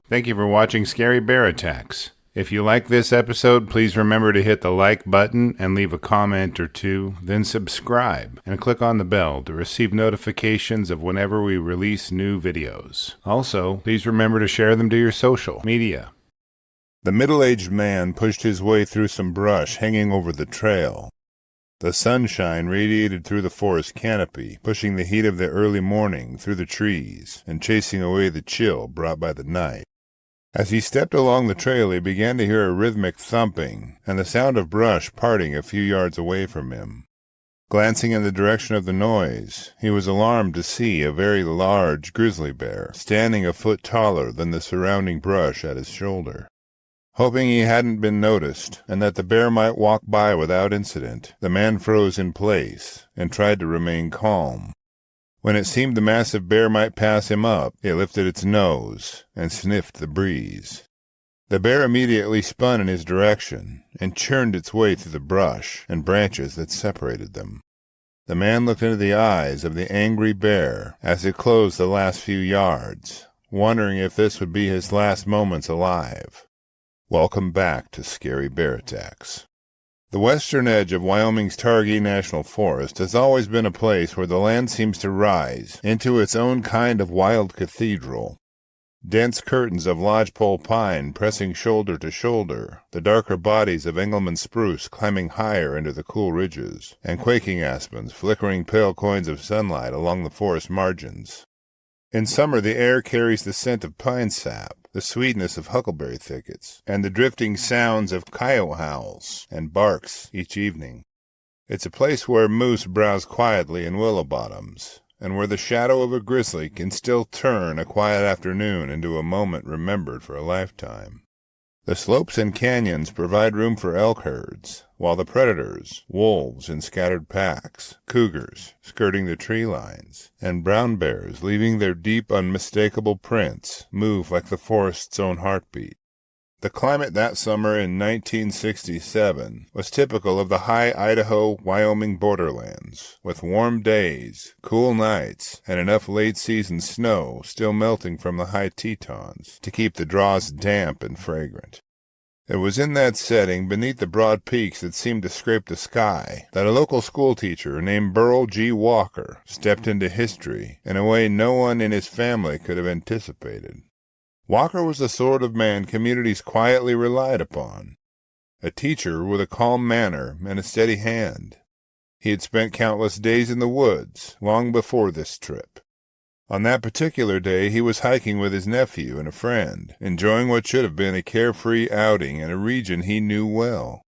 Thank you for watching Scary Bear Attacks. If you like this episode, please remember to hit the like button and leave a comment or two, then subscribe and click on the bell to receive notifications of whenever we release new videos. Also, please remember to share them to your social media. The middle-aged man pushed his way through some brush hanging over the trail. The sunshine radiated through the forest canopy, pushing the heat of the early morning through the trees and chasing away the chill brought by the night. As he stepped along the trail, he began to hear a rhythmic thumping and the sound of brush parting a few yards away from him. Glancing in the direction of the noise, he was alarmed to see a very large grizzly bear standing a foot taller than the surrounding brush at his shoulder. Hoping he hadn't been noticed, and that the bear might walk by without incident, the man froze in place and tried to remain calm. When it seemed the massive bear might pass him up, it lifted its nose and sniffed the breeze. The bear immediately spun in his direction and churned its way through the brush and branches that separated them. The man looked into the eyes of the angry bear as it closed the last few yards, wondering if this would be his last moments alive. Welcome back to Scary Bear Attacks. The western edge of Wyoming's Targhee National Forest has always been a place where the land seems to rise into its own kind of wild cathedral. Dense curtains of lodgepole pine pressing shoulder to shoulder, the darker bodies of Engelmann spruce climbing higher into the cool ridges, and quaking aspens flickering pale coins of sunlight along the forest margins. In summer the air carries the scent of pine sap, the sweetness of huckleberry thickets, and the drifting sounds of coyote howls and barks each evening. It's a place where moose browse quietly in willow bottoms, and where the shadow of a grizzly can still turn a quiet afternoon into a moment remembered for a lifetime. The slopes and canyons provide room for elk herds, while the predators, wolves in scattered packs, cougars skirting the tree lines, and brown bears leaving their deep, unmistakable prints, move like the forest's own heartbeat. The climate that summer in 1967 was typical of the high Idaho-Wyoming borderlands, with warm days, cool nights, and enough late-season snow still melting from the high Tetons to keep the draws damp and fragrant. It was in that setting, beneath the broad peaks that seemed to scrape the sky, that a local schoolteacher named Beryle G. Walker stepped into history in a way no one in his family could have anticipated. Walker was the sort of man communities quietly relied upon, a teacher with a calm manner and a steady hand. He had spent countless days in the woods long before this trip. On that particular day he was hiking with his nephew and a friend, enjoying what should have been a carefree outing in a region he knew well.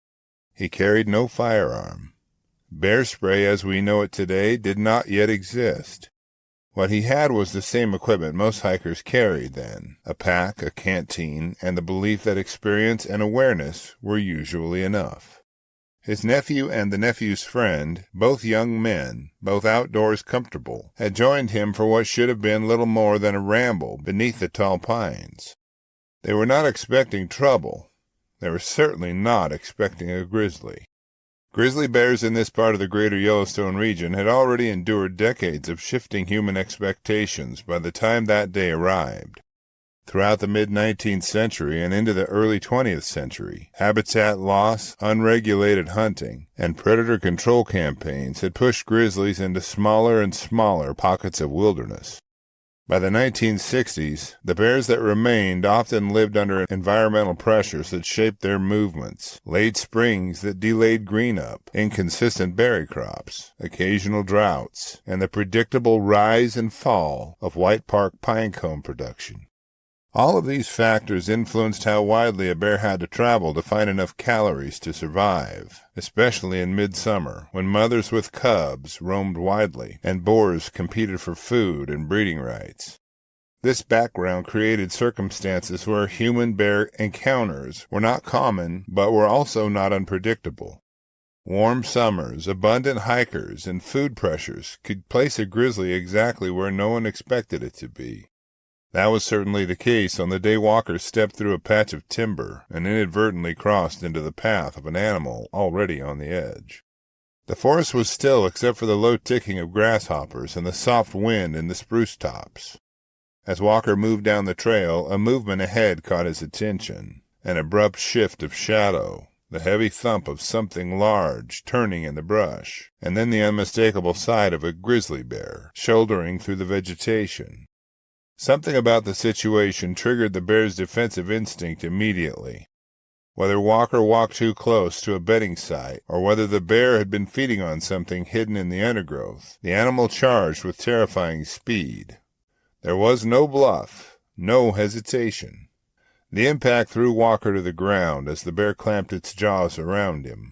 He carried no firearm. Bear spray as we know it today did not yet exist. What he had was the same equipment most hikers carried then, a pack, a canteen, and the belief that experience and awareness were usually enough. His nephew and the nephew's friend, both young men, both outdoors comfortable, had joined him for what should have been little more than a ramble beneath the tall pines. They were not expecting trouble. They were certainly not expecting a grizzly. Grizzly bears in this part of the greater Yellowstone region had already endured decades of shifting human expectations by the time that day arrived. Throughout the mid-19th century and into the early 20th century, habitat loss, unregulated hunting, and predator control campaigns had pushed grizzlies into smaller and smaller pockets of wilderness. By the 1960s, the bears that remained often lived under environmental pressures that shaped their movements, late springs that delayed green-up, inconsistent berry crops, occasional droughts, and the predictable rise and fall of white bark pine cone production. All of these factors influenced how widely a bear had to travel to find enough calories to survive, especially in midsummer, when mothers with cubs roamed widely, and boars competed for food and breeding rights. This background created circumstances where human-bear encounters were not common, but were also not unpredictable. Warm summers, abundant hikers, and food pressures could place a grizzly exactly where no one expected it to be. That was certainly the case on the day Walker stepped through a patch of timber and inadvertently crossed into the path of an animal already on the edge. The forest was still except for the low ticking of grasshoppers and the soft wind in the spruce tops. As Walker moved down the trail, a movement ahead caught his attention. An abrupt shift of shadow, the heavy thump of something large turning in the brush, and then the unmistakable sight of a grizzly bear shouldering through the vegetation. Something about the situation triggered the bear's defensive instinct immediately. Whether Walker walked too close to a bedding site, or whether the bear had been feeding on something hidden in the undergrowth, the animal charged with terrifying speed. There was no bluff, no hesitation. The impact threw Walker to the ground as the bear clamped its jaws around him.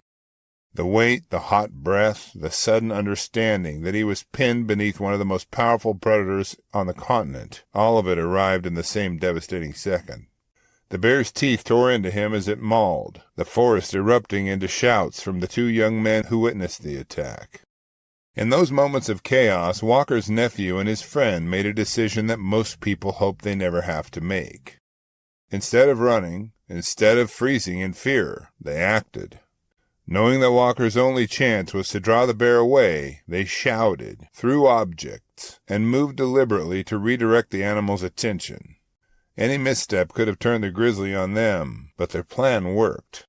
The weight, the hot breath, the sudden understanding that he was pinned beneath one of the most powerful predators on the continent, all of it arrived in the same devastating second. The bear's teeth tore into him as it mauled, the forest erupting into shouts from the two young men who witnessed the attack. In those moments of chaos, Walker's nephew and his friend made a decision that most people hope they never have to make. Instead of running, instead of freezing in fear, they acted. Knowing that Walker's only chance was to draw the bear away, they shouted, threw objects, and moved deliberately to redirect the animal's attention. Any misstep could have turned the grizzly on them, but their plan worked.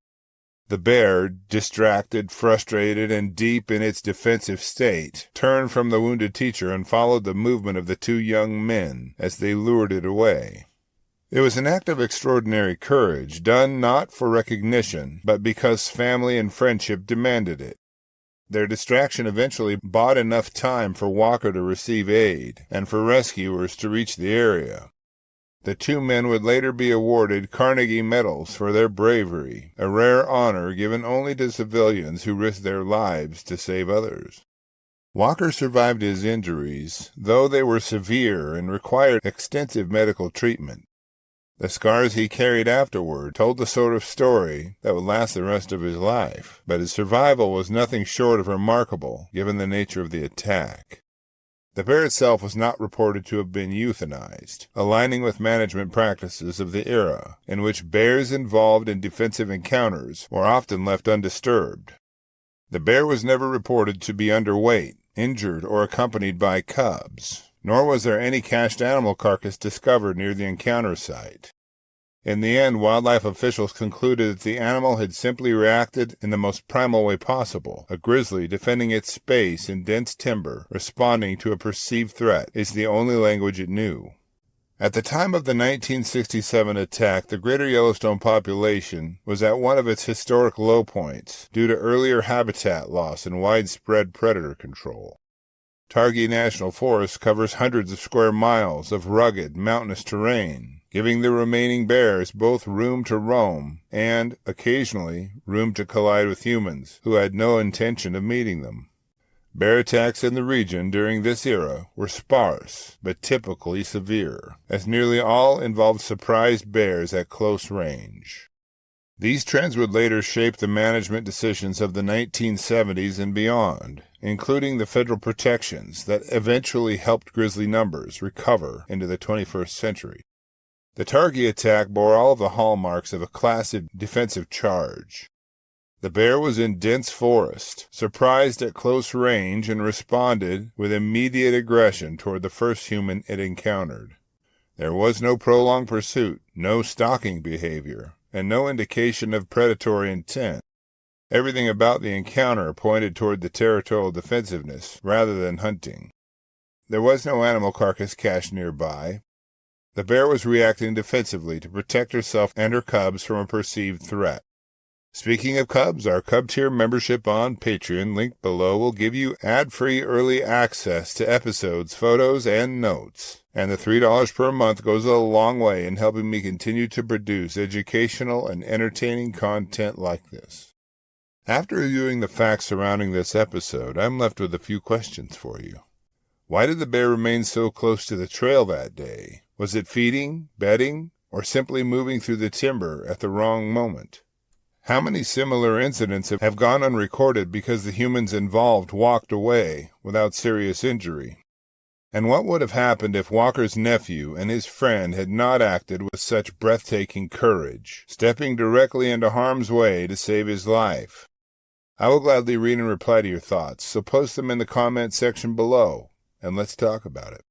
The bear, distracted, frustrated, and deep in its defensive state, turned from the wounded teacher and followed the movement of the two young men as they lured it away. It was an act of extraordinary courage, done not for recognition, but because family and friendship demanded it. Their distraction eventually bought enough time for Walker to receive aid, and for rescuers to reach the area. The two men would later be awarded Carnegie Medals for their bravery, a rare honor given only to civilians who risked their lives to save others. Walker survived his injuries, though they were severe and required extensive medical treatment. The scars he carried afterward told the sort of story that would last the rest of his life, but his survival was nothing short of remarkable, given the nature of the attack. The bear itself was not reported to have been euthanized, aligning with management practices of the era, in which bears involved in defensive encounters were often left undisturbed. The bear was never reported to be underweight, injured, or accompanied by cubs, nor was there any cached animal carcass discovered near the encounter site. In the end, wildlife officials concluded that the animal had simply reacted in the most primal way possible. A grizzly defending its space in dense timber, responding to a perceived threat, is the only language it knew. At the time of the 1967 attack, the greater Yellowstone population was at one of its historic low points due to earlier habitat loss and widespread predator control. Targhee National Forest covers hundreds of square miles of rugged, mountainous terrain, giving the remaining bears both room to roam and, occasionally, room to collide with humans who had no intention of meeting them. Bear attacks in the region during this era were sparse but typically severe, as nearly all involved surprised bears at close range. These trends would later shape the management decisions of the 1970s and beyond, including the federal protections that eventually helped grizzly numbers recover into the 21st century. The Targhee attack bore all of the hallmarks of a classic defensive charge. The bear was in dense forest, surprised at close range, and responded with immediate aggression toward the first human it encountered. There was no prolonged pursuit, no stalking behavior, and no indication of predatory intent. Everything about the encounter pointed toward the territorial defensiveness rather than hunting. There was no animal carcass cached nearby. The bear was reacting defensively to protect herself and her cubs from a perceived threat. Speaking of cubs, our Cub Tier membership on Patreon, linked below, will give you ad-free early access to episodes, photos, and notes. And the $3 per month goes a long way in helping me continue to produce educational and entertaining content like this. After reviewing the facts surrounding this episode, I'm left with a few questions for you. Why did the bear remain so close to the trail that day? Was it feeding, bedding, or simply moving through the timber at the wrong moment? How many similar incidents have gone unrecorded because the humans involved walked away without serious injury? And what would have happened if Walker's nephew and his friend had not acted with such breathtaking courage, stepping directly into harm's way to save his life? I will gladly read and reply to your thoughts, so post them in the comment section below, and let's talk about it.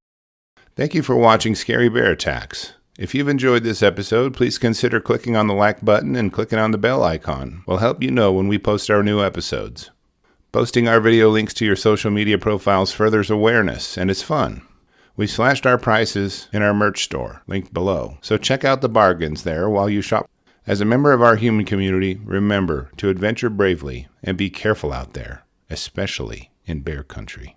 Thank you for watching Scary Bear Attacks. If you've enjoyed this episode, please consider clicking on the like button and clicking on the bell icon. We'll help you know when we post our new episodes. Posting our video links to your social media profiles furthers awareness, and it's fun. We slashed our prices in our merch store, linked below, so check out the bargains there while you shop. As a member of our human community, remember to adventure bravely and be careful out there, especially in bear country.